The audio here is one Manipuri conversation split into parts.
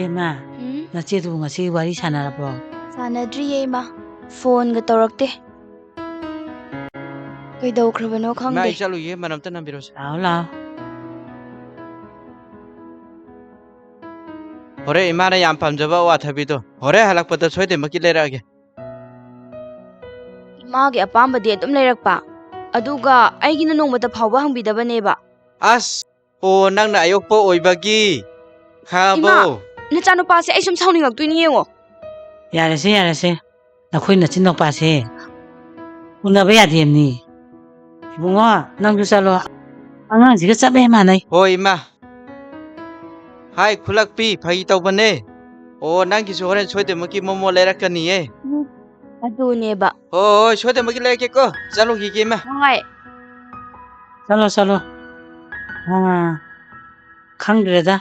Bema, nache tu ngasi wari sanarabo. Sanadriye ma. Phone ga tawrakte. Kaidawkrabano khangde. Mai chalu ye manamta nambiros. Lao lao. Hore imana yam pamjaba wa thabido. Hore halakpata soide maki lerage. Image apambadi adum leirakpa. Aduga aigina nongmata phawba hangbidabaneba. As o nangna ayokpo oibagi. Khabo. Nachanupase ai sum sauningaktuini yengo. Yarase. Nakhoi nachin nokpase. Unaba yademni. Ibungo, nangju chalo. Angang chabe manai. Hoi ma. Hai khulakpi phagi tawbane. O nangki su horen soide maki momo lerakani ye. Aduneba. Oh, soide maki lerake ko. Chalu gi ma. Hai. Chalo. Khangdreda.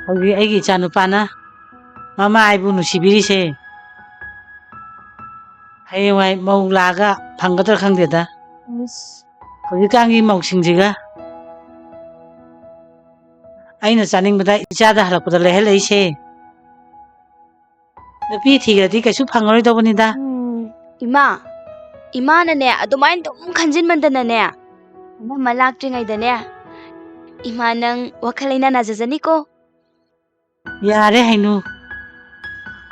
Hogi aigi chanupana. Mama aibu nusibirise. Hayewai mau laga phanggadra khangdeda. Hogi kangi mausingjiga. Aina chaningbada ichada halakpada lehelleise. Napi thigadi kaisu phangaroi dobonida. Imanane adumain dum khanjinmandanane. Mama laktringaidane. Ima nang wakhalaina najajani ko. Yare hainu.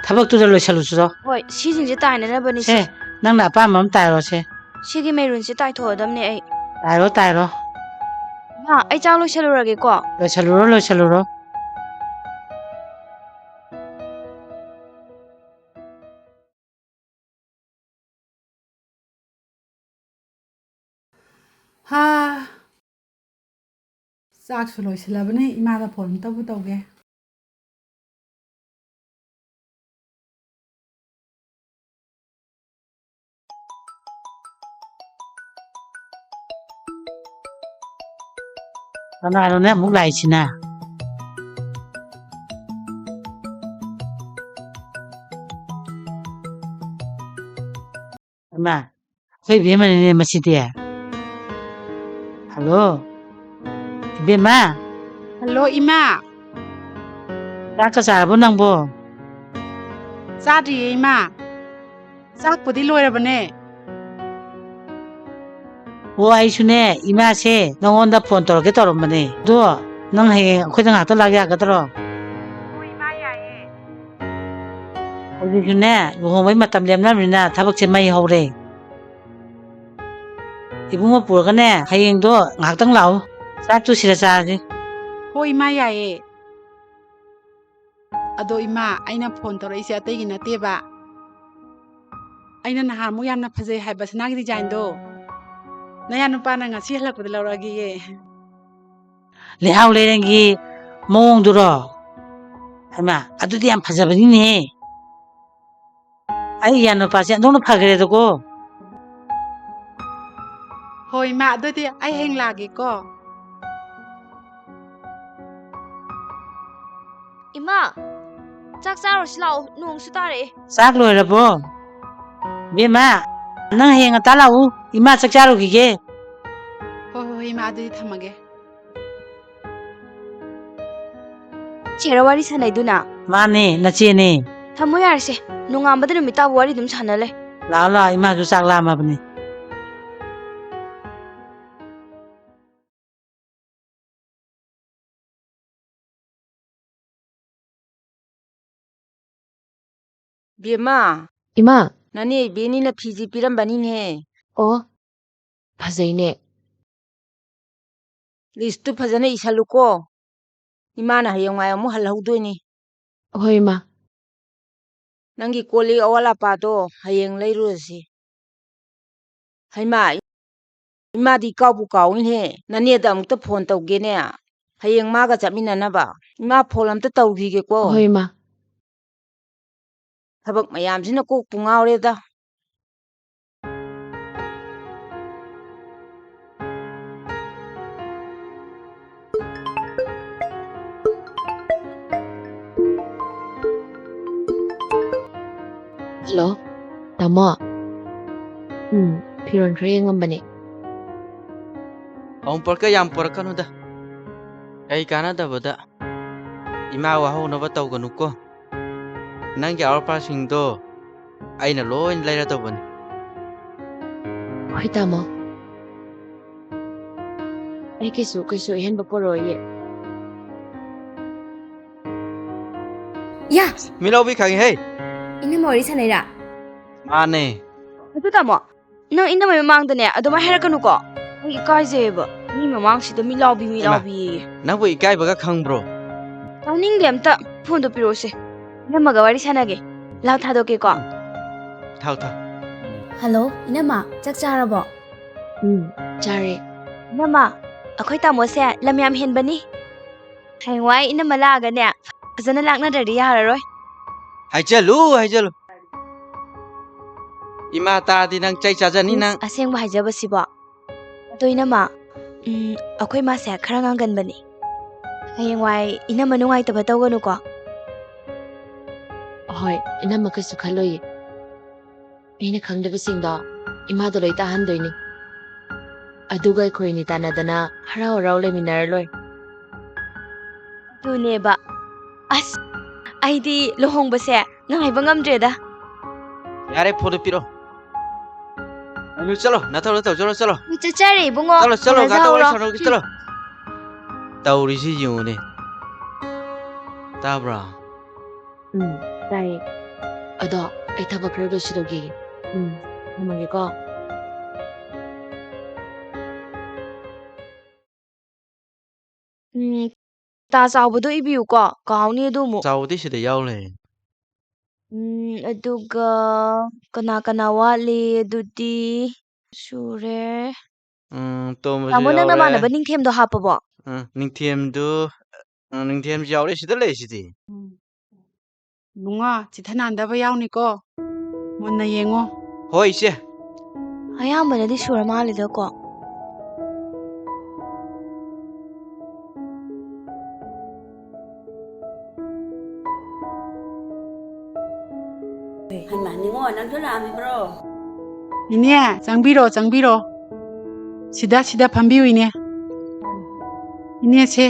Thabaktuda loisalusudo. Hoi, sijingje tainanabani Se, nangna apamam tairo se. Sigi meirunse taithodamne ai. Tairo. Ma, ai chang loisalurage ko. Loisaluro. Ha. Chaksu loisilabane imada phone tabu tawge. Kanarone amuk laisina. Ma, koi bemane masidi. Hello. Bema. Hello ima. Chakka charabo nangbo. Chadriye ima. Chakpudi loirabane. Aisune imase nongonda phone torake toromane. Do nang he khoida ngakta lagi agadro. Ima yaye. Hojune luhongbai matam lemnamrina thabak che mai hore. Ibungo purgane hayengdo ngaktang lao. Chak tu sira chaji. Ho ima yaye. Ado ima aina phone toraise ategi nateba. Aina nahamu yamna phajai haiba sanagi design do. Naya nupana ngasi halakpada lauragi ye. Lehau lerengi mongduro. Hama adudi yam phajabani. Ai yano pase andong phagredo ko. Ho ima adudi ai heng lagi ko. Ima, chak charosi lao nongsu tare. Chak loirabo. Bema, nang henga talau ima chak charo gige. Ho ima adudi thamage. Chera wari sanaiduna. Mane nachene. Thamo yarse. Nongambada numita wari dum sanale. La ima ju chak lama bani. Bema. Ima. Nani beni na fiji pirambani ne. Oh. Fazayne. Listu fazana isaluko. Imana hayongai amu halhaudoini. Hoi ma. Nangi koli awala pado hayeng leiruasi. Haima. Ima di kaubu kauin he. Nani ada amukta phone tawgene. Hayeng maga chapminanaba. Ima phone amta tawhige ko. Hoi ma. Thabak mayamsina kok pungaureda. Hello. Tamo. Piron kaya ngambani. Ang porka yam porka no da. Ay kana da bada. Ima wahonaba tauganuko. Nanggi awalpasingdo aina loin leira tawbani. ꯍꯣꯏ ꯇꯥꯃꯣ ꯑꯩ ꯀꯩꯁꯨ ꯑꯍꯦꯟꯕ ꯄꯣꯔꯣꯏꯌꯦ ꯌꯥ Milawi khangi hey. ꯏꯅꯝꯃ ꯋꯥꯔꯤ ꯁꯥꯟꯅꯩꯔꯥ Mane. ꯑꯗꯨ ꯇꯥꯃꯣ ꯅꯪ ꯏꯅꯝꯃꯩ ꯃꯃꯥꯡꯗꯅꯦ ꯑꯗꯨꯃꯥꯏ ꯍꯥꯏꯔꯛꯀꯅꯨꯀꯣ ꯑꯩ ꯏꯀꯥꯏꯖꯩꯌꯦꯕ ꯃꯤ ꯃꯃꯥꯡꯁꯤꯗ ꯃꯤ ꯂꯥꯎꯕꯤꯌꯦ Nangbu ikaibaga khangbro. ꯇꯥꯅꯤꯡꯗꯦ ꯑꯝꯇ ꯐꯣꯟꯗꯣ ꯄꯤꯔꯛꯑꯣꯁꯦ ꯏꯅꯝꯃꯒ ꯋꯥꯔꯤ ꯁꯥꯟꯅꯒꯦ ꯂꯥꯎ ꯊꯥꯗꯣꯛꯀꯦꯀꯣ Thau. ꯍꯜꯂꯣ ꯏꯅꯝꯃ ꯆꯥꯛ ꯆꯥꯔꯕꯣ ꯆꯥꯔꯦ 이놈아, ꯑꯩꯈꯣꯏ ꯇꯥꯃꯣꯁꯦ ꯂꯝ ꯌꯥꯝ ꯍꯦꯟꯕꯅꯤ. ꯍꯌꯦꯡꯋꯥꯏ ꯏꯅꯝꯃ ꯂꯥꯛꯑꯒꯅꯦ ꯐꯖꯅ ꯂꯥꯛꯅꯗ꯭ꯔꯗꯤ ꯌꯥꯔꯔꯣꯏ. Haijalu. Ima tadi nang chai chajani nang. ꯑꯁꯦꯡꯕ ꯍꯥꯏꯖꯕꯁꯤꯕꯣ. ꯑꯗꯣ 이놈아, ꯑꯩꯈꯣই ꯃꯥꯁꯦ ꯈꯔ ꯉꯥꯡꯒꯟꯕꯅꯤ. ꯍꯌꯦꯡꯋꯥꯏ 이놈ꯃ ꯅꯨꯡꯉꯥꯏꯇꯕ ꯇꯧꯒꯅꯨꯀꯣ. ꯍꯣꯏ ꯏꯅꯝꯃ ꯀꯩꯁꯨ ꯈꯜꯂꯣꯏꯌꯦ ꯑꯩꯅ ꯈꯪꯗꯕꯁꯤꯡꯗꯣ ꯏꯃꯥꯗꯣ ꯂꯣꯏ ꯇꯥꯍꯟꯗꯣꯏꯅꯤ ꯑꯗꯨꯒ ꯑꯩꯈꯣꯏꯅꯤ ꯇꯥꯟꯅꯗꯅ ꯍꯔꯥꯎ ꯍꯔꯥꯎ ꯂꯩꯃꯤꯟꯅꯔ ꯂꯣꯏ ꯑꯗꯨꯅꯦꯕ. ꯑꯁ, ꯑꯩꯗꯤ ꯂꯨꯍꯣꯡꯕꯁꯦ ꯉꯥꯏꯕ ꯉꯝꯗ꯭ꯔꯦꯗ. Yare photo piro. Ayu chalo, chalo. ꯆꯠꯆꯔꯦ ꯏꯕꯨꯡꯉꯣ. Chalo, gata wari ꯍꯧꯔꯣ. sano chalo. Taurisi yune. Tabra. ꯇꯥꯏꯌꯦ ꯑꯗꯣ ꯑꯩ ꯊꯕꯛ ꯈꯔ ꯂꯣꯏꯁꯤꯜꯂꯨꯈꯤꯒꯦ ꯊꯝꯃꯒꯦꯀꯣ ꯇꯥ ꯆꯥꯎꯕꯗꯣ ꯏꯕꯤꯌꯨꯀꯣ. ꯀꯥꯎꯅꯤ ꯑꯗꯨ ꯑꯃꯨꯛ. Saudi sida yaule. ꯑꯗꯨꯒ ꯀꯅꯥ ꯋꯥꯠꯂꯤ ꯑꯗꯨꯗꯤ ꯁꯨꯔꯦ. Tomasu ꯇꯥꯃꯣ ꯅꯪ yaure. ꯅꯃꯥꯟꯅꯕ ꯅꯤꯡꯊꯦꯝꯗꯣ ꯍꯥꯞꯄꯕꯣ? Ningthem yaure sida lei sidi. bunga chithanandaba yawniko munna yengo Hoi ise. ꯑꯌꯥꯝꯕꯅꯗꯤ ꯁꯨꯔ ꯃꯥꯜꯂꯦꯗꯀꯣ. Hanya ningo nang lami bro. ine changbiro sida phambiu ine se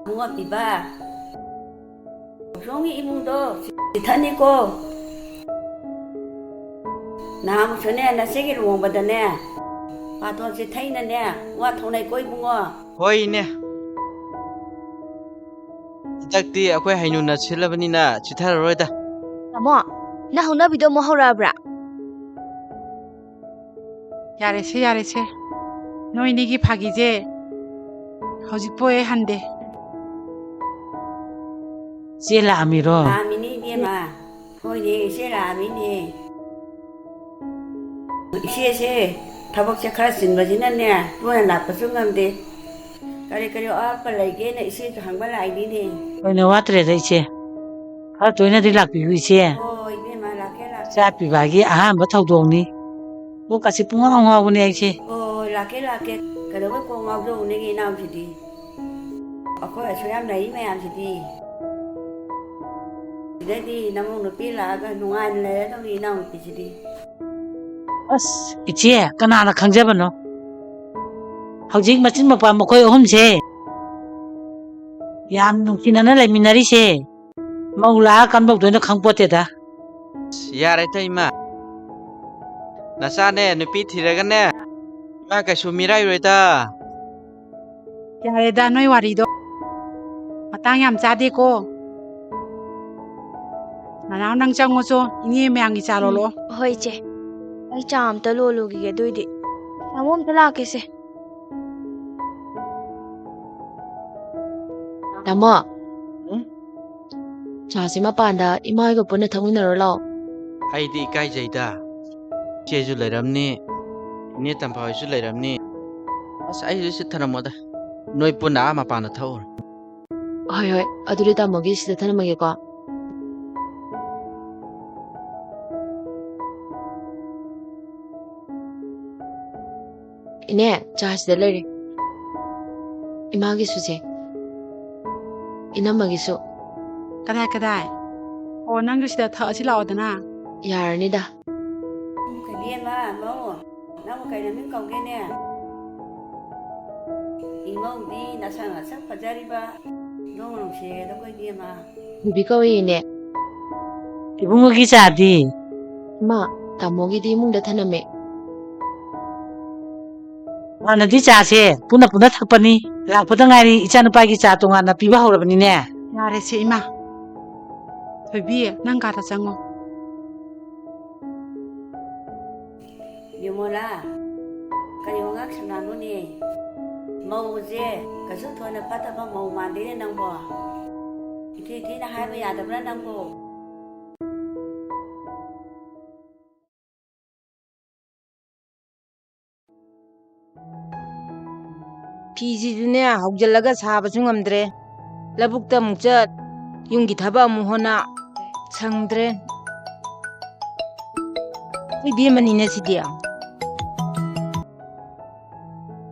Bunga piba. Jongi imungdo dithaniko. Nam chone na segi ruang badane. Paton se thaina ne wa thonai koi bunga. Hoi ne. Takti akwai hainuna silabani na chithararoi da. ꯇꯥꯃꯣ ꯅꯪ ꯍꯧꯅꯕꯤꯗꯣ ꯑꯃꯨꯛ ꯍꯧꯔꯛꯑꯕ꯭ꯔꯥ? yarese noinigi phagije hojikpoe hande Chela amiro. Amini bema. Hoi ne se ramini. Se tabak se khara sinbajina ne tuana lapasu ngamde. Kari apa lagi ne isi hangba lai ni. Koina watre da iche. Khara toina di lakpiu iche. Hoi bema lake. Cha pibagi ahamba thaudongni. Bo kasi punga ngawni aiche. Oh lake. Kada ko ngawdo ne gi nam sidi. Akwai asuyam nai mayam sidi. Jadi namung nupi laga nungan le tong ni nam sidi. As iche kanana khangjabano. Hojik machin mapa makhoi ahumse. Yam nungsinana laiminarise. Maula kanbok doina khangpote da. Yare ta ima. Nasane nupi thiraga ne. Ma kaisu mirai roi da. yareda noi warido matang yam chade ko nanaw nang chango cho ini meangi chalolo ꯍꯣꯏ ꯏꯆꯦ. ꯑꯩ ꯆꯥ ꯑꯝꯇ ꯂꯣꯜꯂꯨꯈꯤꯒꯦ ꯑꯗꯨꯏꯗꯤ. ꯇꯥꯃꯣ ꯑꯝꯇ ꯂꯥꯛꯀꯦꯁꯦ. ꯇꯥꯃꯣ ꯆꯥꯁꯤ ꯃꯄꯥꯟꯗ ꯏꯃꯥ ꯍꯣꯏꯒ ꯄꯨꯟꯅ ꯊꯛꯃꯤꯟꯅꯔꯨ ꯂꯥꯛꯑꯣ Aidi ikaijai da. Cheju leiramni. Ni tamphoisu leiramni. As ai su thanamoda. Noi puna mapana thaur. ꯍꯣꯏ ꯑꯗꯨꯗꯤ ꯇꯥꯃꯣꯒꯤ ꯁꯤꯗ ꯊꯅꯝꯃꯒꯦꯀꯣ ꯏꯅꯦ ꯆꯥ ꯁꯤꯗ ꯂꯩꯔꯦ ꯏꯃꯥꯒꯤꯁꯨ ꯆꯦ ꯏꯅꯝꯃꯒꯤꯁꯨ kadai o nang sida tha asi laodana ꯌꯥꯔꯅꯤꯗ Cái bia mà mau. Nam cái là mình cầu cái nè. 이모디 나상아 sak 파자리바 너무 시에도 거기에마 Bibi kawai ne. 이bungu기 자디. Ima, tamogidi imungda thaname. 만나디 자세. 뿌나 탁바니. 락보다 가리 이자누빠기 자 동안 나 비바 하우라버니네. ꯌꯥꯔꯦꯁꯦ ꯏꯃꯥ ꯊꯣꯏꯕꯤ ꯅꯪ ꯀꯥꯗ ꯆꯪꯉꯣ 유모라 그리 용악 신나노니 머우제 그래서 돈을 받아봐 머우 만들에 낭보 이티나 하이브 야더브라 낭보 ꯐꯤꯁꯤꯁꯨꯅꯦ ꯍꯧꯖꯤꯜꯂꯒ ꯁꯥꯕꯁꯨ ꯉꯝꯗ꯭ꯔꯦ ꯂꯧꯕꯨꯛꯇ ꯑꯃꯨꯛ ꯆꯠ ꯌꯨꯝꯒꯤ ꯊꯕꯛ ꯑꯃꯨꯛ ꯍꯣꯠꯅ ꯁꯪꯗ꯭ꯔꯦ ꯏꯕꯦꯝꯃꯅꯤꯅꯦ ꯁꯤꯗꯤ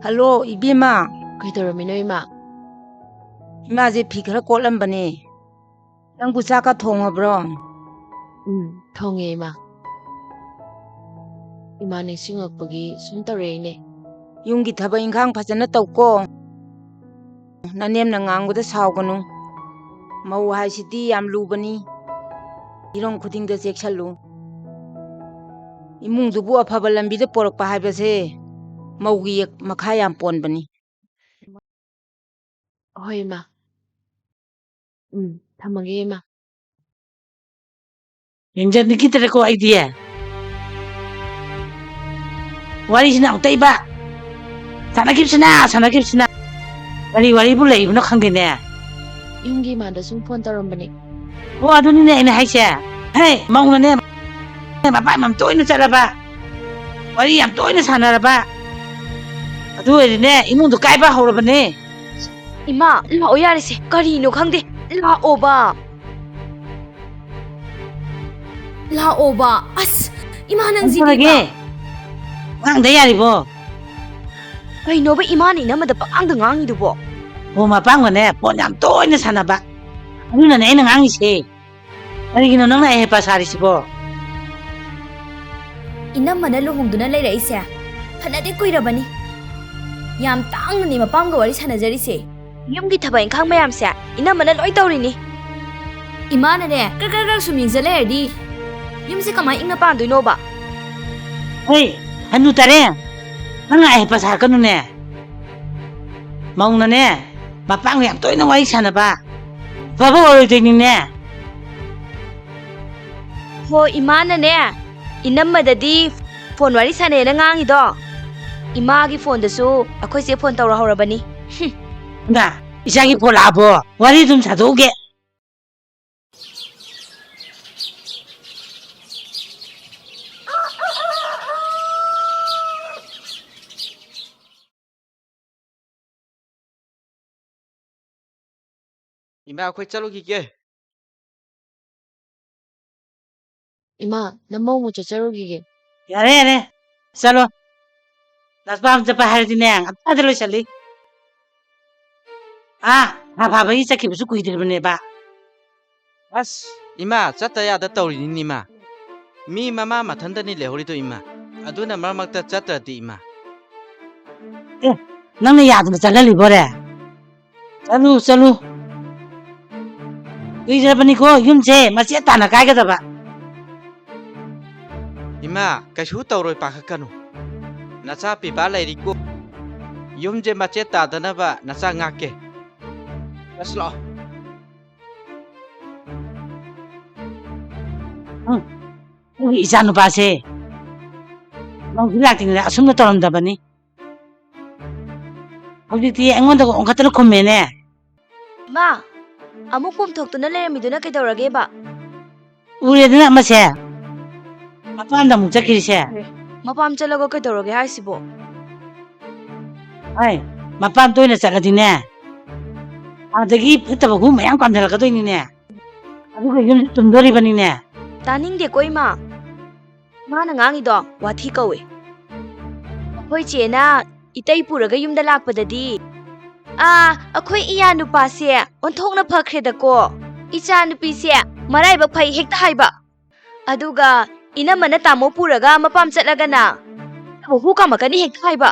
ꯍꯜꯂꯣ ꯏꯕꯦꯝꯃ Kaitoromino ima. ꯏꯃꯥꯁꯦ ꯐꯤ ꯈꯔ ꯀꯣꯠꯂꯝꯕꯅꯦ ꯅꯪꯕꯨ ꯆꯥꯛꯀ ꯊꯣꯡꯉꯕ꯭ꯔꯣ Thonge ima. Ima ningsingakpagi sum tawreine. ꯌꯨꯝꯒꯤ ꯊꯕꯛ ꯏꯟꯈꯥꯡ ꯐꯖꯅ ꯇꯧꯀꯣ ꯅꯅꯦꯝꯅ ꯉꯥꯡꯕꯗ ꯁꯥꯎꯒꯅꯨ ꯃꯧ ꯍꯥꯏꯁꯤꯗꯤ ꯌꯥꯝ ꯂꯨꯕꯅꯤ ꯍꯤꯔꯝ ꯈꯨꯗꯤꯡꯗ ꯆꯦꯛꯁꯜꯂꯨ ꯏꯃꯨꯡꯗꯨꯕꯨ ꯑꯐꯕ ꯂꯝꯕꯤꯗ ꯄꯣꯔꯛꯄ ꯍꯥꯏꯕꯁꯦ ꯃꯧꯒꯤ ꯃꯈꯥ ꯌꯥꯝ ꯄꯣꯟꯕꯅꯤ Hoi ima. Thamage ima. 영전이 들고 아이디야. 와리시나 어때이바? 사나깁시나. 와리 불래 이분은 관계네. Yungi manda sum phone tarombani. 아도니네 이네 하이샤. 헤이, 마우나네. 마빠맘 또 있는 잘라봐. 와리 얌 또 있는 사나라봐. 아도에네 이문도 까이바 하우라바네. 이마, 라오 야리세. 까리노 강데. 라오바. 라오바. 아스. 이마 낭지디바. 안전하게. 내 야리보. ꯀꯩꯅꯣꯕ ꯏꯃꯥꯅ ꯏꯅꯝꯃꯗ ꯄꯛꯉꯥꯡꯗ ꯉꯥꯡꯉꯤꯗꯨꯕꯣ 마빵거네. 뻔얌 또 있는 사나봐. 누나는 애는 앙이시. 아니기는 너나 해봐 사리시보. 이남만을 루홍두나 레이라이세 하나디 꾸이러바니 얌 땅니 마빵가 와리 사나자리세 ꯌꯨꯝꯒꯤ ꯊꯕꯛ ꯏꯟꯈꯥꯡ ꯃꯌꯥꯝꯁꯦ ꯏꯅꯝꯃꯅ ꯂꯣꯏ ꯇꯧꯔꯤꯅꯤ 이마나네 깍깍깍 숨 잉절래야디 ꯌꯨꯝꯁꯦ ꯀꯃꯥꯏ ꯏꯪꯅ ꯄꯥꯟꯗꯣꯏꯅꯣꯕ 헤이, 한누 딸에. 너나 해봐 살거누네. 마우나네. 마빵이야 또 있는 와이 사나봐. 봐봐 어디있네. ꯍꯣ 이마나네 이남마ꯗꯗꯤ ꯐꯣꯟ ꯋꯥꯔꯤ ꯁꯥꯟꯅꯩꯅ ꯉꯥꯡꯉꯤꯗꯣ 이마ꯒꯤ ꯐꯣꯟꯗꯁꯨ ꯑꯩꯈꯣꯏꯁꯦ ꯐꯣꯟ ꯇꯧꯔ ꯍꯧꯔꯕꯅꯤ 나 이자기 볼라보. 와리 좀 사도오게. 이마 아코이 짤로기게. Ima, namau mo chacharugi. 야래. 살로. 나스밤 잡아 하르디네. 아들로 살리. 봐봐 이 자기 무슨 구이들이네 봐. 아스 이마 짰다야다 떠오리니 이마. 미 마마 마탄다니 레호리도 이마. 아두나 말막다 짰다디 이마. 너는 야드는 잘라리 보래. 살루. 의자버니고 юм제 마치 따나 가게다 봐. 이마 가슈 떠오로이 빠카카노. 나사 피발레리고. юм제 마치 따다나바 나사 ngake. Aslo. 이자누 바세. 너 그락팅을 아숨도 떨어온다더니. 거기 앵원다고 온갖들을 콤매네. 마 ꯑꯃꯨꯛ ꯄꯣꯝꯊꯣꯛꯇꯨꯅ ꯂꯩꯔꯝꯃꯤꯗꯨꯅ ꯀꯩꯗꯧꯔꯒꯦꯕ 우리 애들은 아마세. 아빠한테 묵자키리세. ꯃꯄꯥꯝ ꯆꯠꯂꯒ ꯀꯩꯗꯧꯔꯒꯦ ꯍꯥꯏꯁꯤꯕꯣ 아이, 마빠한 또 이네 잘라디네. 아들이 붙어보고 모양 깜짝할까도 있니네. 아주가 이름 좀 노리버니네. ꯇꯥꯅꯤꯡꯗꯦꯀꯣ ꯏꯃꯥ ꯃꯥꯅ ꯉꯥꯡꯉꯤꯗꯣ ꯋꯥꯊꯤ ꯀꯧꯏ ꯑꯩꯈꯣꯏ ꯆꯦꯅ ꯏꯇꯩ ꯄꯨꯔꯒ ꯌꯨꯝꯗ ꯂꯥꯛꯄꯗꯗꯤ ꯑꯩꯈꯣꯏ ꯏꯌꯥ ꯅꯨꯄꯥꯁꯦ ꯑꯣꯟꯊꯣꯛꯅ ꯐꯈ꯭ꯔꯦꯗꯀꯣ ꯏꯆꯥ ꯅꯨꯄꯤꯁꯦ ꯃꯔꯥꯏꯕꯛ ꯐꯩ ꯍꯦꯛꯇ ꯍꯥꯏꯕ ꯑꯗꯨꯒ ꯏꯅꯝꯃꯅ ꯇꯥꯃꯣ ꯄꯨꯔꯒ ꯃꯄꯥꯝ ꯆꯠꯂꯒꯅ ꯍꯨ ꯀꯥꯝꯃꯛꯀꯅꯤ ꯍꯦꯛꯇ ꯍꯥꯏꯕ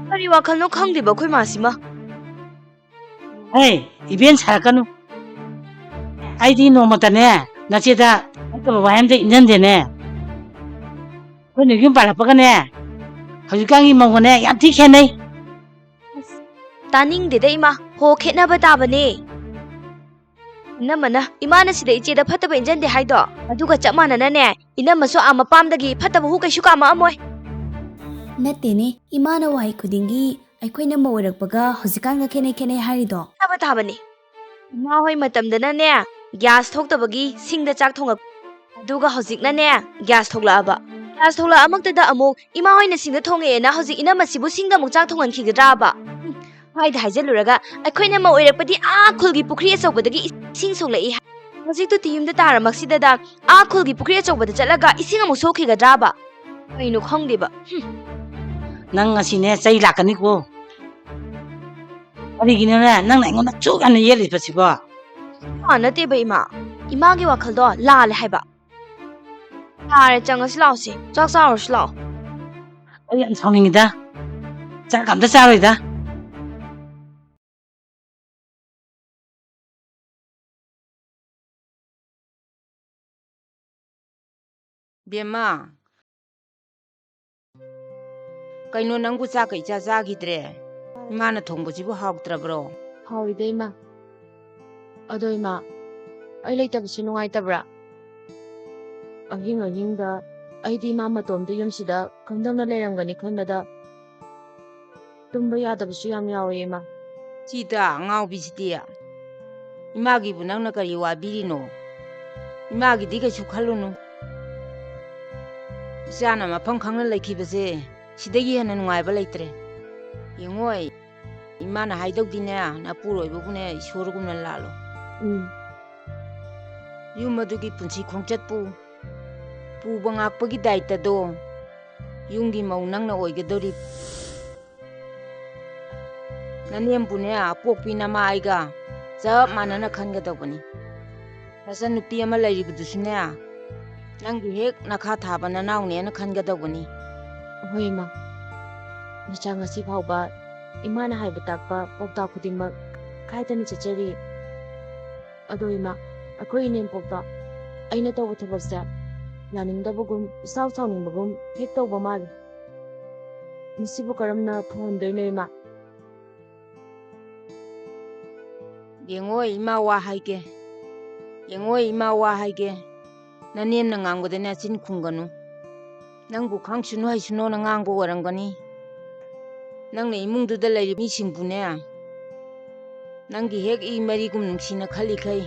ꯀꯔꯤ ꯋꯥꯈꯜꯅꯣ ꯈꯪꯗꯦꯕ ꯑꯩꯈꯣꯏ ꯃꯥꯁꯤꯃ Hey, ibin sarakanu. Aidi no matane, nachida, wayamde injandene. Kone yum palapagane. Hajukangi mongone, yamti kenai. ꯇꯥꯅꯤꯡꯗꯦꯗ ꯏꯃꯥ ꯍꯣ ꯈꯦꯠꯅꯕ ꯇꯥꯕꯅꯦ ꯏꯅꯝꯃꯅ ꯏꯃꯥꯅ ꯁꯤꯗ ꯏꯆꯦꯗ ꯐꯠꯇꯕ ꯏꯟꯖꯟꯗꯦ ꯍꯥꯏꯗꯣ ꯑꯗꯨꯒ ꯆꯞ ꯃꯥꯟꯅꯅꯅꯦ ꯏꯅꯝꯃꯁꯨ ꯃꯄꯥꯝꯗꯒꯤ ꯐꯠꯇꯕ ꯍꯨ ꯀꯩꯁꯨ ꯀꯥꯝꯃꯛꯑꯝꯃꯣꯏ ꯅꯠꯇꯦꯅꯦ ꯏꯃꯥꯅ ꯋꯥꯍꯩ ꯈꯨꯗꯤꯡꯒꯤ ꯑꯩꯈꯣꯏꯅ ꯃꯧ ꯑꯣꯏꯔꯛꯄꯒ ꯍꯧꯖꯤꯛꯀꯥꯟꯒ ꯈꯦꯠꯅꯩ ꯍꯥꯏꯔꯤꯗꯣ ꯈꯦꯠꯅꯕ ꯇꯥꯕꯅꯤ ꯏꯃꯥ ꯍꯣꯏ ꯃꯇꯝꯗꯅꯅꯦ ꯒ꯭ꯌꯥꯁ ꯊꯣꯛꯇꯕꯒꯤ ꯁꯤꯡꯗ ꯆꯥꯛ ꯊꯣꯡꯉꯛ ꯑꯗꯨꯒ ꯍꯧꯖꯤꯛꯅꯅꯦ ꯒ꯭ꯌꯥꯁ ꯊꯣꯛꯂꯛꯑꯕ ꯒ꯭ꯌꯥꯁ ꯊꯣꯛꯂꯛꯑꯃꯛꯇꯗ ꯑꯃꯨꯛ ꯏꯃꯥ ꯍꯣꯏꯅ ꯁꯤꯡꯗ ꯊꯣꯡꯉꯛꯑꯦꯅ ꯍꯧꯖꯤꯛ ꯏꯅꯝꯃꯁꯤꯕꯨ ꯁꯤꯡꯗ ꯑꯃꯨꯛ ꯆꯥꯛ ꯊꯣꯡꯍꯟꯈꯤꯒꯗ꯭ꯔꯥꯕ ꯍꯥꯏꯗ ꯍꯥꯏꯖꯜꯂꯨꯔꯒ ꯑꯩꯈꯣꯏꯅ ꯃꯧ ꯑꯣꯏꯔꯛꯄꯗꯤ ꯈꯨꯜꯒꯤ ꯄꯨꯈ꯭ꯔꯤ ꯑꯆꯧꯕꯗꯒꯤ ꯏꯁꯤꯡ ꯁꯣꯛꯂꯛꯏ ꯍꯧꯖꯤꯛꯇꯨ ꯌꯨꯝꯗ ꯇꯥꯔꯃꯛꯁꯤꯗ ꯈꯨꯜꯒꯤ ꯄꯨꯈ꯭ꯔꯤ ꯑꯆꯧꯕꯗ ꯆꯠꯂꯒ ꯏꯁꯤꯡ ꯑꯃꯨꯛ ꯁꯣꯛꯈꯤꯒꯗ꯭ꯔꯥꯕ ꯀꯩꯅꯣ ꯈꯪꯗꯦꯕ Nang ngasine cai lakani ko. Ariginana nang naingonda chugana yeli pasibo. ꯅꯠꯇꯦꯕ ꯏꯃꯥꯒꯤ ꯋꯥꯈꯜꯗꯣ ꯂꯥꯜꯂꯦ ꯍꯥꯏꯕ ꯌꯥꯔꯦ ꯆꯪꯉꯁꯤ ꯂꯥꯛꯑꯣꯁꯤ ꯆꯥꯛ ꯆꯥꯔꯨꯔꯁꯤ ꯂꯥꯛꯑꯣ Ay am sawningida. Chak kamda charoida. Bema. Kaino nangbu chaka icha chagidre. Imana thongbujibu hawtrabro. ꯍꯥꯎꯔꯤꯗ ꯏꯃꯥ ꯑꯗꯣ ꯏꯃꯥ ꯑꯩ ꯂꯩꯇꯕꯁꯤ ꯅꯨꯡꯉꯥꯏꯇꯕ꯭ꯔꯥ ꯑꯍꯤꯡꯗ ꯑꯩꯗꯤ ꯏꯃꯥ ꯃꯇꯣꯝꯗ ꯌꯨꯝꯁꯤꯗ ꯀꯝꯗꯧꯅ ꯂꯩꯔꯝꯒꯅꯤ ꯈꯟꯕꯗ ꯇꯨꯝꯕ ꯌꯥꯗꯕꯁꯨ ꯌꯥꯝ ꯌꯥꯎꯋꯦ ꯏꯃꯥ Sita ngawbisidi. Imagibu nangna kari wabirino. Imagidi kaisu khallunu. Isana mafam khangna laikhibase sidagi hena nungaiba leitre. Yengoi imana haidogdine napuroi isorgumna lalo. Yumadugi punsi khongchatpu puba ngakpagi daitado yungi mau nangna oigadori. Nanempune pokpi nama aiga chap manana khangadobani. Nasan nupi ama lairibudusune nangi hek nakha thaba nanawnena khangadobani. ꯍꯣꯏ ꯏꯃꯥ ꯅꯆꯥ ꯉꯁꯤ ꯐꯥꯎꯕ ꯏꯃꯥꯅ ꯍꯥꯏꯕ ꯇꯥꯛꯄ ꯄꯥꯎꯇꯥꯛ ꯈꯨꯗꯤꯡꯃꯛ ꯀꯥꯏꯗꯅ ꯆꯠꯆꯔꯤ ꯑꯗꯣ ꯏꯃꯥ ꯑꯩꯈꯣꯏ ꯏꯅꯦꯝꯄꯣꯛꯇ ꯑꯩꯅ ꯇꯧꯕ ꯊꯕꯛꯁꯦ ꯌꯥꯅꯤꯡꯗꯕꯒꯨꯝ ꯏꯁꯥꯎ ꯁꯥꯎꯅꯤꯡꯕꯒꯨꯝ ꯍꯦꯛ ꯇꯧꯕ ꯃꯥꯜꯂꯤ ꯃꯁꯤꯕꯨ ꯀꯔꯝꯅ ꯐꯍꯟꯗꯣꯏꯅꯣ ꯏꯃꯥ Yengoi ima wa haige. Yengoi ima wa haige. Nanem na ngangodena chin khunganu. Nangbu khangsuno haisuno na ngangbo warangani. Nangna imungduda lairi misingbune. Nangi hek I marigum nungsina khali khai.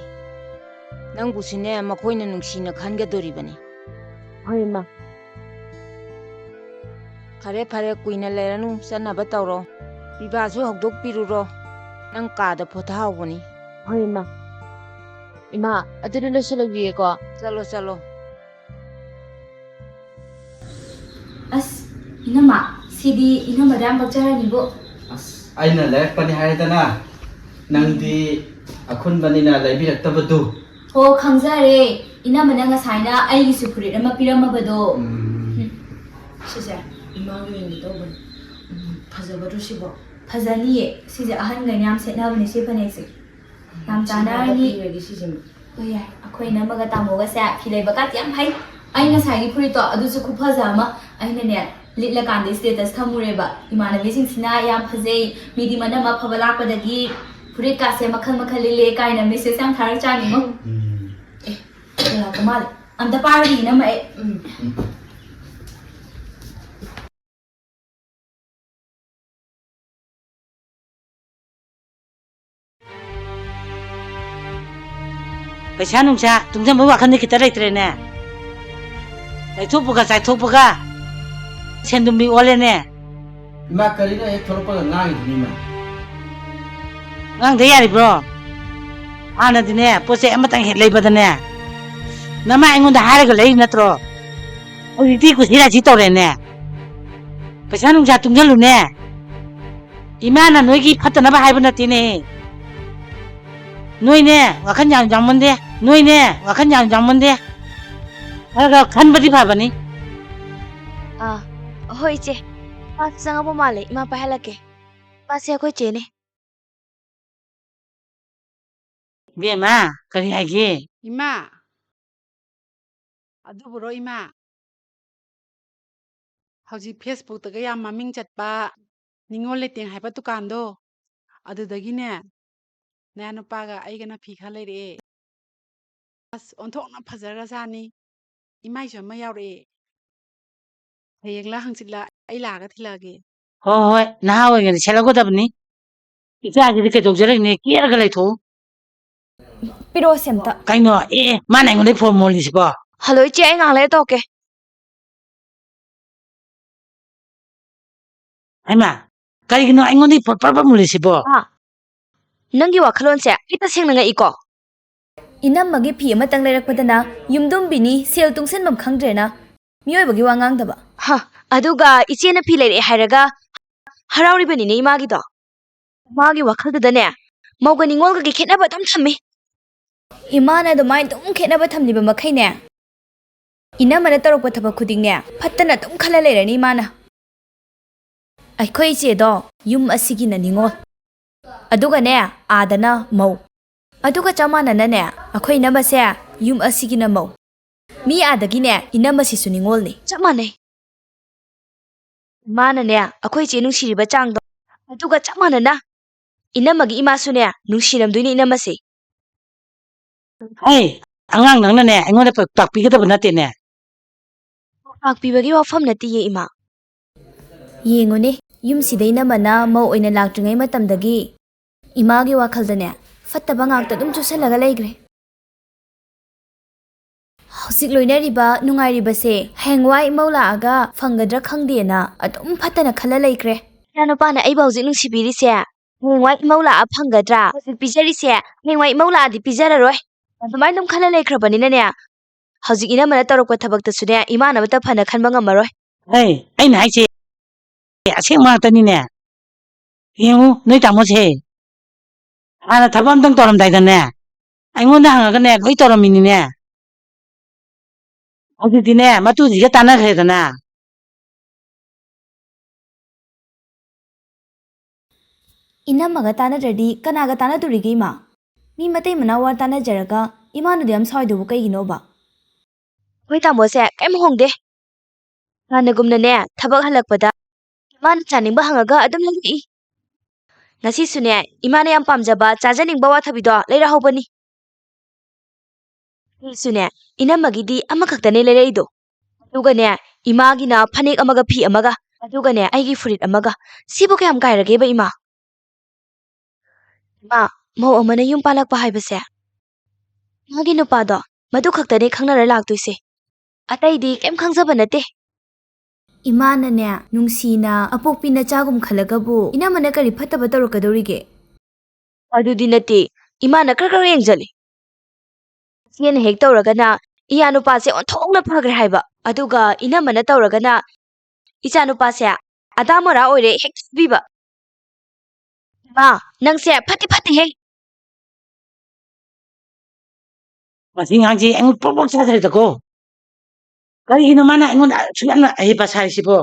Nangbu sine makoina nungsina khangadoribani. ꯍꯣꯏ ꯏꯃꯥ Fare kuina leranu sanaba tawro. Bibasu hogdokpiruro. Nang kada pothawbani. ꯍꯣꯏ ꯏꯃꯥ ꯑꯗꯨꯗꯤ ꯂꯣꯏꯁꯤꯜꯂꯒꯦꯀꯣ Chalo. ꯑꯁ ꯏꯅꯝꯃ ꯁꯤꯗꯤ ꯏꯅꯝꯃꯗ ꯌꯥꯝ ꯄꯛꯆꯔꯅꯤꯕꯣ ꯑꯁ ꯑꯩꯅ ꯂꯩꯔꯛꯄꯅꯤ ꯍꯥꯏꯗꯅ ꯅꯪꯗꯤ ꯑꯈꯨꯟꯕꯅꯤꯅ ꯂꯩꯕꯤꯔꯛꯇꯕꯗꯨ ꯍꯣ ꯈꯪꯖꯔꯦ ꯏꯅꯝꯃꯅ ꯉꯁꯥꯏꯅ ꯑꯩꯒꯤꯁꯨ ꯐꯨꯔꯤꯠ ꯑꯃ ꯄꯤꯔꯝꯃꯕꯗꯣ ꯁꯤꯁꯦ ꯏꯃꯥꯒꯤ ꯑꯣꯏꯅ ꯇꯧꯕꯅꯤ ꯐꯖꯕꯗꯣ ꯁꯤꯕꯣ ꯐꯖꯅꯤꯌꯦ ꯁꯤꯁꯦ ꯑꯍꯟꯒꯩꯅ ꯌꯥꯝ ꯁꯦꯠꯅꯕꯅꯦ ꯁꯤ ꯐꯅꯦꯛꯁꯦ ꯌꯥꯝ ꯆꯥꯟꯅꯔꯅꯤ ꯍꯣꯏ ꯌꯥꯏ ꯑꯩꯈꯣꯏ ꯏꯅꯝꯃꯒ ꯇꯥꯃꯣꯒꯁꯦ ꯐꯤ ꯂꯩꯕꯀꯥꯇꯤ ꯌꯥꯝ ꯍꯩ ꯑꯩ ꯉꯁꯥꯏꯒꯤ ꯐꯨꯔꯤꯠꯇꯣ ꯑꯗꯨꯁꯨ ꯈꯨꯐꯖ ꯑꯃ ꯑꯩꯅꯅꯦ ꯂꯤꯠꯂꯀꯥꯟꯗ ꯁ꯭ꯇꯦꯇꯁ ꯊꯝꯃꯨꯔꯦꯕ ꯏꯃꯥꯟꯅꯕꯤꯁꯤꯡꯁꯤꯅ ꯌꯥꯝ ꯐꯖꯩ ꯃꯤꯗꯤ ꯃꯅꯝ ꯑꯐꯕ ꯂꯥꯛꯄꯗꯒꯤ ꯐꯨꯔꯤꯠꯀꯥꯁꯦ ꯃꯈꯜ ꯂꯤꯠꯂꯦ ꯀꯥꯏꯅ ꯃꯦꯁꯦꯁ ꯌꯥꯝ ꯊꯥꯔꯛꯆꯥꯅꯤꯉꯣ ꯂꯥꯛꯄ ꯃꯥꯜꯂꯦ ꯑꯝꯇ ꯄꯥꯔꯗꯤ ꯏꯅꯝꯃ ꯑꯩ Paisa nungsa tungjam bawa akan kita leitrene. Laithokpuga chaithokpuga sendumbi olene. 이마 그리나 해 돌아빠가 나이니마 Ngang de yaribro. Anadine pose amatang het leibadane. Nama aingonda haraga lei natro. Odi ku sira ji torene. Paisa nungsa tungjalune. Imana noigi phatanaba haiba natine. Noine wakan jammonde. Noine wakan jammonde. Haraga khanbadi phabani. ꯍꯣꯏ ꯏꯆꯦ ꯆꯪꯉꯛꯄ ꯃꯥꯜꯂꯦ ꯏꯃꯥ ꯄꯥꯏꯍꯜꯂꯛꯀꯦ ꯃꯥꯁꯦ ꯑꯩꯈꯣꯏ ꯆꯦꯅꯦ 이베마, 그리 하기. 이마, ꯑꯗꯨꯕꯨꯔꯣ 이마 ꯍꯧꯖꯤꯛ ꯐꯦꯁꯕꯨꯛꯇꯒ ꯌꯥꯝ ꯃꯃꯤꯡ ꯆꯠꯄ ꯅꯤꯉꯣꯜ ꯂꯩꯇꯦꯡ ꯍꯥꯏꯕ ꯗꯨꯀꯥꯟꯗꯣ ꯑꯗꯨꯗꯒꯤꯅꯦ ꯅꯌꯥ ꯅꯨꯄꯥꯒ ꯑꯩꯒꯅ ꯐꯤ ꯈꯔ ꯂꯩꯔꯛꯑꯦ ꯑꯁ ꯑꯣꯟꯊꯣꯛꯅ ꯐꯖꯔꯖꯥꯠꯅꯤ ꯏꯃꯥꯏꯁꯨ ꯑꯃ ꯌꯥꯎꯔꯛꯑꯦ ꯍꯌꯦꯡꯂ ꯍꯪꯆꯤꯠꯂ ꯑꯩ ꯂꯥꯛꯑꯒ ꯊꯤꯜꯂꯛꯑꯒꯦ ꯍꯣꯏ, ꯅꯍꯥ ꯑꯣꯏꯔꯤꯉꯩꯗ ꯁꯦꯠꯍꯧꯒꯗꯕꯅꯤ. ꯏꯆꯥꯁꯤꯗꯤ ꯀꯩꯗꯧꯖꯔꯛꯏꯅꯦ, ꯀꯦꯔꯒ ꯂꯩꯊꯣꯛꯎ. ꯄꯤꯔꯛꯑꯣ ꯁꯦ ꯑꯝꯇ. ꯀꯩꯅꯣ, ꯃꯥꯅ ꯑꯩꯉꯣꯟꯗꯩ ꯐꯣꯟ ꯃꯣꯜꯂꯤꯁꯤꯕꯣ. ꯍꯜꯂꯣ ꯏꯆꯦ, ꯑꯩ ꯉꯥꯏꯍꯥꯛ ꯂꯩꯔ ꯇꯧꯔꯛꯀꯦ. ꯍꯩꯃꯥ, ꯀꯔꯤꯒꯤꯅꯣ ꯑꯩꯉꯣꯟꯗꯩ ꯐꯣꯟ ꯄꯔꯄꯔ ꯃꯨꯜꯂꯤꯁꯤꯕꯣ. ꯅꯪꯒꯤ ꯋꯥꯈꯜꯂꯣꯟꯁꯦ ꯑꯩ ꯇꯁꯦꯡꯅ ꯉꯛꯏꯀꯣ. ꯏꯅꯝꯃꯒꯤ ꯐꯤ ꯑꯃꯇꯪ ꯂꯩꯔꯛꯄꯗꯅ ꯌꯨꯝꯗꯨꯝꯕꯤꯅꯤ ꯁꯦꯜ ꯇꯨꯡꯁꯤꯟꯐꯝ ꯈꯪꯗ꯭ꯔꯦꯅ ꯃꯤꯑꯣꯏꯕꯒꯤ ꯋꯥ ꯉꯥꯡꯗꯕ. ꯑꯗꯨꯒ ꯏꯆꯦꯅ ꯐꯤ ꯂꯩꯔꯛꯑꯦ ꯍꯥꯏꯔꯒ ꯍꯔꯥꯎꯔꯤꯕꯅꯤꯅꯦ ꯏꯃꯥꯒꯤꯗꯣ. ꯏꯃꯥꯒꯤ ꯋꯥꯈꯜꯗꯨꯗꯅꯦ ꯃꯧꯒ ꯅꯤꯉꯣꯜꯒꯒꯤ ꯈꯦꯠꯅꯕ ꯑꯗꯨꯝ ꯊꯝꯃꯤ. ꯏꯃꯥꯅ ꯑꯗꯨꯃꯥꯏꯅ ꯑꯗꯨꯝ ꯈꯦꯠꯅꯕ ꯊꯝꯂꯤꯕ ꯃꯈꯩꯅꯦ ꯏꯅꯝꯃꯅ ꯇꯧꯔꯛꯄ ꯊꯕꯛ ꯈꯨꯗꯤꯡꯅꯦ ꯐꯠꯇꯅ ꯑꯗꯨꯝ ꯈꯜꯂ ꯂꯩꯔꯅꯤ ꯏꯃꯥꯅ. ꯑꯩꯈꯣꯏ ꯏꯆꯦꯗꯣ ꯌꯨꯝ ꯑꯁꯤꯒꯤꯅ ꯅꯤꯉꯣꯜ ꯑꯗꯨꯒꯅꯦ ꯑꯥꯗꯅ ꯃꯧ. ꯑꯗꯨꯒ ꯆꯞ ꯃꯥꯟꯅꯅꯅꯦ ꯑꯩꯈꯣꯏ ꯏꯅꯝꯃꯁꯦ ꯌꯨꯝ ꯑꯁꯤꯒꯤꯅ ꯃꯧ. ꯃꯤ ꯑꯥꯗꯒꯤꯅꯦ ꯏꯅꯝꯃꯁꯤꯁꯨ ꯅꯤꯉꯣꯜꯅꯤ. ꯆꯞ ꯃꯥꯟꯅꯩ. ꯏꯃꯥꯅꯅꯦ ꯑꯩꯈꯣꯏ ꯏꯆꯦ ꯅꯨꯡꯁꯤꯔꯤꯕ ꯆꯥꯡꯗꯣ ꯑꯗꯨꯒ ꯆꯞ ꯃꯥꯟꯅꯅ ꯏꯅꯝꯃꯒꯤ ꯏꯃꯥꯁꯨꯅꯦ ꯅꯨꯡꯁꯤꯔꯝꯗꯣꯏꯅꯤ ꯏꯅꯝꯃꯁꯦ. ꯍꯩ, ꯑꯉꯥꯡ ꯅꯪꯅꯅꯦ ꯑꯩꯉꯣꯟꯗ ꯇꯥꯛꯄꯤꯒꯗꯕ ꯅꯠꯇꯦꯅꯦ. ꯇꯥꯛꯄꯤꯕꯒꯤ ꯋꯥꯐꯝ ꯅꯠꯇꯤꯌꯦ ꯏꯃꯥ. ꯌꯦꯡꯉꯨꯅꯦ, ꯌꯨꯝꯁꯤꯗ ꯏꯅꯝꯃꯅ ꯃꯧ ꯑꯣꯏꯅ ꯂꯥꯛꯇ꯭ꯔꯤꯉꯩ ꯃꯇꯝꯗꯒꯤ ꯏꯃꯥꯒꯤ ꯋꯥꯈꯜꯗꯅꯦ ꯐꯠꯇꯕ ꯉꯥꯛꯇ ꯑꯗꯨꯝ ꯆꯨꯁꯜꯂꯒ ꯂꯩꯈ꯭ꯔꯦ. ꯍꯧꯖꯤꯛ ꯂꯣꯏꯅꯔꯤꯕ ꯅꯨꯡꯉꯥꯏꯔꯤꯕꯁꯦ ꯍꯌꯦꯡꯋꯥꯏ ꯏꯃꯧ ꯂꯥꯛꯑꯒ ꯐꯪꯒꯗ꯭ꯔꯥ ꯈꯪꯗꯦꯅ ꯑꯗꯨꯝ ꯐꯠꯇꯅ ꯈꯜꯂ ꯂꯩꯈ꯭ꯔꯦ. ꯏꯆꯥꯅꯨꯄꯥꯅ ꯑꯩꯕꯨ ꯍꯧꯖꯤꯛ ꯅꯨꯡꯁꯤꯕꯤꯔꯤꯁꯦ ꯍꯌꯦꯡꯋꯥꯏ ꯏꯃꯧ ꯂꯥꯛꯑ ꯐꯪꯒꯗ꯭ꯔꯥ, ꯍꯧꯖꯤꯛ ꯄꯤꯖꯔꯤꯁꯦ ꯍꯌꯦꯡꯋꯥꯏ ꯏꯃꯧ ꯂꯥꯛꯑꯗꯤ ꯄꯤꯖꯔꯔꯣꯏ, ꯑꯗꯨꯃꯥꯏꯅ ꯑꯗꯨꯝ ꯈꯜꯂ ꯂꯩꯈ꯭ꯔꯕꯅꯤꯅꯅꯦ ꯍꯧꯖꯤꯛ ꯏꯅꯝꯃꯅ ꯇꯧꯔꯛꯄ ꯊꯕꯛꯇꯁꯨꯅꯦ ꯏꯃꯥꯅ ꯑꯃꯠꯇ ꯐꯅ ꯈꯟꯕ ꯉꯝꯃꯔꯣꯏ. ꯍꯩ, ꯑꯩꯅ ꯍꯥꯏꯁꯦ ꯑꯁꯦꯡꯕ ꯉꯥꯛꯇꯅꯤꯅꯦ. ꯌꯦꯡꯉꯨ ꯅꯣꯏ ꯇꯥꯃꯣꯁꯦ ꯍꯥꯟꯅ ꯊꯕꯛ ꯑꯝꯇꯪ ꯇꯧꯔꯝꯗꯥꯏꯗꯅꯦ ꯑꯩꯉꯣꯟꯗ ꯍꯪꯉꯒꯅꯦ ꯂꯣꯏ ꯇꯧꯔꯝꯃꯤꯅꯤꯅꯦ. ꯍꯧꯖꯤꯛꯇꯤꯅꯦ ꯃꯇꯨꯁꯤꯒ ꯇꯥꯟꯅꯈ꯭ꯔꯦꯗꯅ. 이남마가 따나들디 까나가 따나두리게 이마. 미 마테이 마나와 따나자라가 이마누디 ям 사이도부 ꯀꯩꯒꯤꯅꯣꯕ. ꯍꯣꯏ ꯇꯥꯃꯣꯁꯦ ꯀꯩꯝ ꯍꯣꯡꯗꯦ. ꯍꯥꯟꯅꯒꯨꯝꯅꯅꯦ ꯊꯕꯛ ꯍꯜꯂꯛꯄꯗ 이마ꯅ ꯆꯥꯅꯤꯡꯕ ꯍꯪꯉꯒ ꯑꯗꯨꯝ ꯂꯩꯔꯛꯏ. ꯉꯁꯤꯁꯨꯅꯦ 이마ꯅ ꯌꯥꯝ ꯄꯥꯝꯖꯕ ꯆꯥꯖꯅꯤꯡꯕ ꯋꯥꯊꯕꯤꯗꯣ ꯂꯩꯔꯍꯧꯕꯅꯤ. ꯐꯤꯁꯨꯅꯦ 이남마ꯒꯤꯗꯤ ꯑꯃꯈꯛꯇꯅꯦ ꯂꯩꯔꯛꯏꯗꯣ. ꯑꯗꯨꯒꯅꯦ 이마ꯒꯤ나 ꯐꯅꯦꯛ ꯑꯃꯒ ꯐꯤ ꯑꯃꯒ ꯑꯗꯨꯒꯅꯦ ꯑꯩꯒꯤ ꯐꯨꯔꯤꯠ ꯑꯃꯒ. ꯁꯤꯕꯨ ꯀꯌꯥꯝ ꯀꯥꯏꯔꯒꯦꯕ 이마. ꯏꯃꯥ, ꯃꯧ ꯑꯃꯅ ꯌꯨꯝ ꯄꯥꯜꯂꯛꯄ ꯍꯥꯏꯕꯁꯦ ꯃꯥꯒꯤ ꯅꯨꯄꯥꯗꯣ ꯃꯗꯨ ꯈꯛꯇꯅꯦ ꯈꯪꯅꯔ ꯂꯥꯛꯇꯣꯏꯁꯦ. ꯑꯇꯩꯗꯤ ꯀꯩꯝ ꯈꯪꯖꯕ ꯅꯠꯇꯦ. ꯏꯃꯥꯅꯅꯦ ꯅꯨꯡꯁꯤꯅ ꯑꯄꯣꯛꯄꯤ ꯅꯆꯥꯒꯨꯝ ꯈꯜꯂꯒꯕꯨ ꯏꯅꯝꯃꯅ ꯀꯔꯤ ꯐꯠꯇꯕ ꯇꯧꯔꯛꯀꯗꯧꯔꯤꯒꯦ? ꯑꯗꯨꯗꯤ ꯅꯠꯇꯦ. ꯏꯃꯥꯅ ꯈꯔ ꯌꯦꯡꯖꯜꯂꯤ. ꯏꯆꯦꯅ ꯍꯦꯛ ꯇꯧꯔꯒꯅ ꯏꯌꯥ ꯅꯨꯄꯥꯁꯦ ꯑꯣꯟꯊꯣꯛꯅ ꯐꯈ꯭ꯔꯦ ꯍꯥꯏꯕ. ꯑꯗꯨꯒ ꯏꯅꯝꯃꯅ ꯇꯧꯔꯒꯅ ꯏꯆꯥ ꯅꯨꯄꯥꯁꯦ ꯑꯗꯥ ꯃꯣꯔꯥ ꯑꯣꯏꯔꯦ ꯍꯦꯛ ꯊꯤꯕꯤꯕ. ꯏꯃꯥ, ꯅꯪꯁꯦ ꯐꯠꯇꯦꯍꯦ. ꯃꯁꯤ ꯉꯥꯡꯁꯤ ꯑꯩꯉꯣꯟꯗ ꯄ꯭ꯔꯣꯛ ꯆꯥꯗ꯭ꯔꯦꯗꯀꯣ. ꯀꯔꯤꯒꯤꯅꯣ ꯃꯥꯅ ꯑꯩꯉꯣꯟꯗ ꯑꯁꯨꯛ ꯌꯥꯝꯅ ꯑꯍꯦꯞꯄ ꯁꯥꯔꯤꯁꯤꯕꯣ.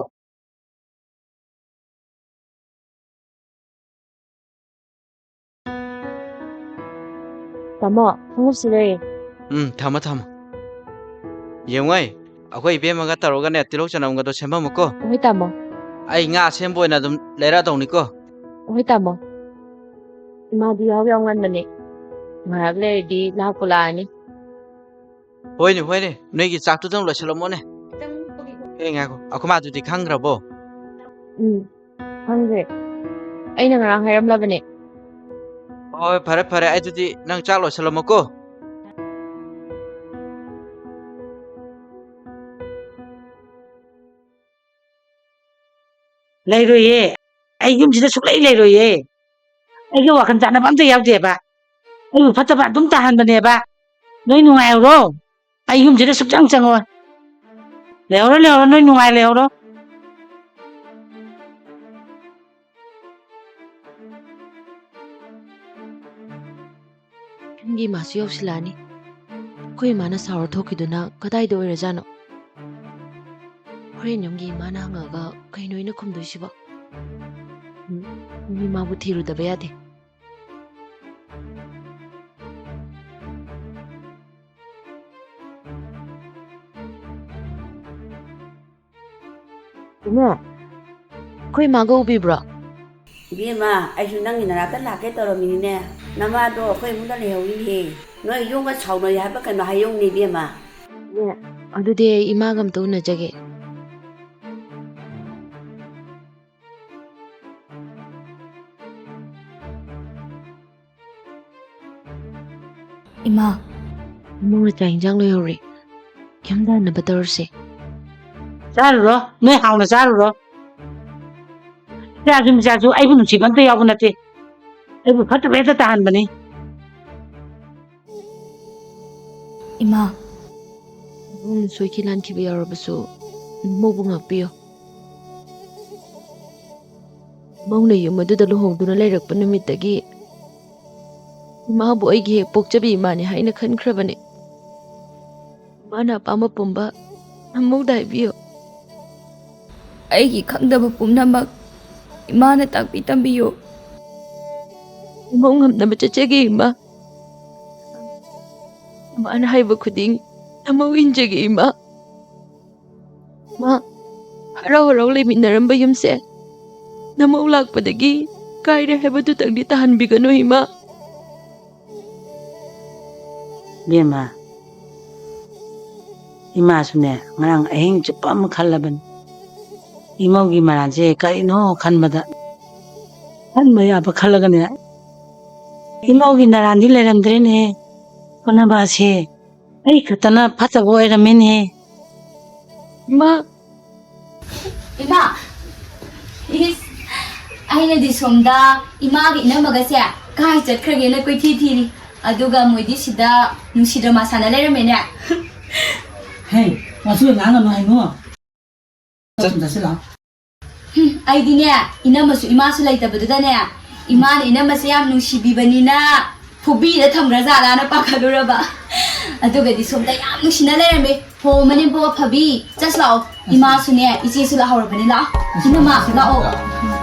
ꯇꯥꯃꯣ, ꯈꯣꯡꯎꯞꯁꯤ ꯂꯩꯔꯦ. ꯊꯝꯃꯣ ꯊꯝꯃꯣ. ꯌꯦꯡꯉꯣꯏ, ꯑꯩꯈꯣꯏ ꯏꯕꯦꯝꯃꯒ ꯇꯧꯔꯒꯅꯦ ꯇꯤꯜꯍꯧ ꯆꯅꯝꯒꯗꯣ ꯁꯦꯝꯃꯝꯃꯨꯀꯣ. ꯍꯣꯏ ꯇꯥꯃꯣ. ꯑꯩ ꯉꯥ ꯁꯦꯝꯕ ꯑꯣꯏꯅ ꯑꯗꯨꯝ ꯂꯩꯔꯛꯑꯗꯧꯅꯤꯀꯣ. ꯍꯣꯏ ꯇꯥꯃꯣ. 이마ꯗꯤ ꯌꯥꯝ ꯉꯟꯕꯅꯦ. ꯉꯥꯏꯍꯥꯛ ꯂꯩꯔꯗꯤ ꯂꯥꯛꯄꯨ ꯂꯥꯛꯑꯅꯤ. ꯍꯣꯏꯅꯦ, ꯅꯣꯏꯒꯤ ꯆꯥꯛꯇꯨꯗꯪ ꯂꯣꯏꯁꯤꯜꯂꯝꯃꯣꯅꯦ. ꯉꯥꯏꯈꯣ, ꯑꯩꯈꯣꯏ ꯃꯥꯗꯨꯗꯤ ꯈꯪꯈ꯭ꯔꯕꯣ? ꯈꯪꯈ꯭ꯔꯦ. ꯑꯩꯅ ꯉꯔꯥꯡ ꯍꯥꯏꯔꯝꯂꯕꯅꯦ. ꯍꯣꯏ, ꯐꯔꯦ. ꯑꯗꯨꯗꯤ ꯅꯪ ꯆꯥꯛ ꯂꯣꯏꯁꯤꯜꯂꯝꯃꯣꯀꯣ. ꯂꯩꯔꯣꯏꯌꯦ. ꯑꯩ ꯌꯨꯝꯁꯤꯗ ꯁꯨꯛꯂꯩ ꯂꯩꯔꯣꯏꯌꯦ. ꯑꯩꯒ ꯋꯥꯈꯜ ꯆꯥꯟꯅꯕ ꯑꯝꯇ ꯌꯥꯎꯗꯦꯕ. ꯑꯩꯕꯨ ꯐꯠꯇꯕ ꯑꯗꯨꯝ ꯇꯥꯍꯟꯕꯅꯦꯕ. ꯅꯣꯏ ꯅꯨꯡꯉꯥꯏꯍꯧꯔꯣ. ꯑꯩ ꯌꯨꯝꯁꯤꯗ ꯁꯨꯛꯆꯪ ꯆꯪꯉꯣꯏ. ꯂꯩꯍꯧꯔꯣ, ꯅꯣꯏ ꯅꯨꯡꯉꯥꯏ ꯂꯩꯍꯧꯔꯣ. ꯌꯨꯝꯒꯤ ꯏꯃꯥꯁꯨ ꯌꯧꯁꯤꯜꯂꯛꯑꯅꯤ. ꯑꯩꯈꯣꯏ ꯏꯃꯥꯅ ꯁꯥꯎꯔ ꯊꯣꯛꯈꯤꯗꯨꯅ ꯀꯗꯥꯏꯗ ꯑꯣꯏꯔꯖꯥꯠꯅꯣ? ꯍꯣꯔꯦꯟ ꯌꯨꯝꯒꯤ ꯏꯃꯥꯅ ꯍꯪꯉꯒ ꯀꯩꯅꯣ ꯑꯩꯅ ꯈꯨꯝꯗꯣꯏꯁꯤꯕꯣ? ꯏꯃꯥꯕꯨ ꯊꯤꯔꯨꯗꯕ ꯌꯥꯗꯦ. ꯏꯃꯥ ꯑꯩꯈꯣꯏ ꯏꯃꯥꯒ ꯎꯕꯤꯕ꯭ꯔꯣ? ꯏꯕꯦꯝꯃ ꯑꯩꯁꯨ ꯅꯪꯒꯤ ꯅꯅꯥꯛꯇ ꯂꯥꯛꯀꯦ ꯇꯧꯔꯝꯃꯤꯅꯤꯅꯦ. ꯅꯃꯥꯗꯣ ꯑꯩꯈꯣꯏ ꯏꯃꯨꯡꯗ ꯂꯩꯍꯧꯔꯤꯅꯦ. ꯅꯣꯏ ꯌꯨꯝꯒ ꯁꯥꯎꯅꯩ ꯍꯥꯏꯕ ꯀꯩꯅꯣ ꯍꯥꯏꯌꯧꯅꯦ ꯏꯕꯦꯝꯃ. ꯑꯗꯨꯗꯤ ꯑꯩ ꯏꯃꯥꯒ ꯑꯝꯇ ꯎꯅꯖꯒꯦ. ꯏꯃꯥ, ꯏꯃꯨꯡꯅ ꯆꯥꯛ ꯏꯟꯖꯥꯡ ꯂꯣꯏꯍꯧꯔꯦ. ꯌꯨꯝꯗ ꯍꯟꯅꯕ ꯇꯧꯔꯁꯦ. ꯆꯥꯔꯨꯔꯣ, ꯅꯣꯏ ꯍꯥꯎꯅ ꯆꯥꯔꯨꯔꯣ. ꯏꯆꯥꯁꯨ ꯃꯤꯆꯥꯁꯨ ꯑꯩꯕꯨ ꯅꯨꯡꯁꯤꯕ ꯑꯝꯇ ꯌꯥꯎꯕ ꯅꯠꯇꯦ. ꯑꯩꯕꯨ ꯐꯠꯇꯕ ꯍꯦꯛꯇ ꯇꯥꯍꯟꯕꯅꯤ. ꯏꯃꯥ, ꯏꯃꯨꯡꯅ ꯁꯣꯏꯈꯤ ꯂꯥꯟꯈꯤꯕ ꯌꯥꯎꯔꯕꯁꯨ ꯏꯃꯧꯕꯨ ꯉꯥꯛꯄꯤꯌꯨ. ꯏꯃꯧꯅ ꯌꯨꯝ ꯑꯗꯨꯗ ꯂꯨꯍꯣꯡꯗꯨꯅ ꯂꯩꯔꯛꯄ ꯅꯨꯃꯤꯠꯇꯒꯤ ꯏꯃꯥꯕꯨ ꯑꯩꯒꯤ ꯍꯦꯛ ꯄꯣꯛꯆꯕꯤ ꯏꯃꯥꯅꯤ ꯍꯥꯏꯅ ꯈꯟꯈ꯭ꯔꯕꯅꯤ. ꯏꯃꯥꯅ ꯑꯄꯥꯝꯕ ꯄꯨꯝꯕ ꯅꯃꯧꯗ ꯍꯥꯏꯕꯤꯌꯨ. ꯑꯩꯒꯤ ꯈꯪꯗꯕ ꯄꯨꯝꯅꯃꯛ ꯏꯃꯥꯅ ꯇꯥꯛꯄꯤ ꯇꯝꯕꯤꯌꯨ. ꯏꯃꯧ ꯉꯝꯅꯕ ꯆꯠꯆꯒꯦ ꯏꯃꯥ. ꯏꯃꯥꯅ ꯍꯥꯏꯕ ꯈꯨꯗꯤꯡ ꯅꯃꯧ ꯏꯟꯖꯒꯦ ꯏꯃꯥ. ꯏꯃꯥ, ꯍꯔꯥꯎ ꯍꯔꯥꯎ ꯂꯩꯃꯤꯟꯅꯔꯝꯕ ꯌꯨꯝꯁꯦ ꯅꯃꯧ ꯂꯥꯛꯄꯗꯒꯤ ꯀꯥꯏꯔꯦ ꯍꯥꯏꯕꯗꯨꯇꯪꯗꯤ ꯇꯥꯍꯟꯕꯤꯒꯅꯨ ꯏꯃꯥ. ꯏꯕꯦꯝꯃ, ꯏꯃꯥꯁꯨꯅꯦ ꯉꯔꯥꯡ ꯑꯍꯤꯡ ꯆꯨꯞꯄ ꯑꯃ ꯈꯜꯂꯕꯅꯤ. ꯏꯃꯧꯒꯤ ꯃꯔꯥꯟꯁꯦ ꯀꯔꯤꯅꯣ ꯈꯟꯕꯗ ꯈꯟꯕ ꯌꯥꯕ ꯈꯜꯂꯒꯅꯦ ꯏꯃꯧꯒꯤ ꯅꯔꯥꯟꯗꯤ ꯂꯩꯔꯝꯗ꯭ꯔꯦꯅꯦ. ꯍꯣꯠꯅꯕꯁꯦ ꯑꯩ ꯈꯛꯇꯅ ꯐꯠꯇꯕ ꯑꯣꯏꯔꯝꯃꯤꯅꯦ. ꯏꯃꯥ, ꯏꯃꯥ, ꯏꯁ, ꯑꯩꯅꯗꯤ ꯁꯣꯝꯗ ꯏꯃꯥꯒ ꯏꯅꯝꯃꯒꯁꯦ ꯀꯥꯏ ꯆꯠꯈ꯭ꯔꯒꯦꯅ ꯀꯣꯏꯊꯤ ꯊꯤꯔꯤ. ꯑꯗꯨꯒ ꯃꯣꯏꯗꯤ ꯁꯤꯗ ꯅꯨꯡꯁꯤꯗ꯭ꯔꯃꯥ ꯁꯥꯟꯅ ꯂꯩꯔꯝꯃꯦꯅꯦ. ꯍꯦ, ꯃꯁꯨ ꯉꯥꯡꯒꯅꯨ ꯍꯥꯏꯅꯣ. ꯆꯠꯁꯤꯜꯂꯥ. ꯑꯩꯗꯤꯅꯦ ꯏꯅꯝꯃꯁꯨ ꯏꯃꯥꯁꯨ ꯂꯩꯇꯕꯗꯨꯗꯅꯦ ꯏꯃꯥꯅ ꯏꯅꯝꯃꯁꯦ ꯌꯥꯝ ꯅꯨꯡꯁꯤꯕꯤꯕꯅꯤꯅ ꯐꯨꯕꯤꯔ ꯊꯝꯈ꯭ꯔꯖꯥꯠꯂꯥꯅ ꯄꯥꯈꯠꯂꯨꯔꯕ. ꯑꯗꯨꯒꯗꯤ ꯁꯣꯝꯗ ꯌꯥꯝ ꯅꯨꯡꯁꯤꯅ ꯂꯩꯔꯝꯃꯦ. ꯍꯣ ꯃꯅꯦꯝꯄꯣꯛ ꯐꯕꯤ, ꯆꯠꯁꯤ ꯂꯥꯛꯑꯣ. ꯏꯃꯥꯁꯨꯅꯦ ꯏꯆꯦꯁꯨ ꯂꯥꯛꯍꯧꯔꯕꯅꯤ. ꯂꯥꯛꯑꯣ ꯏꯅꯝꯃ, ꯂꯥꯛꯑꯣ.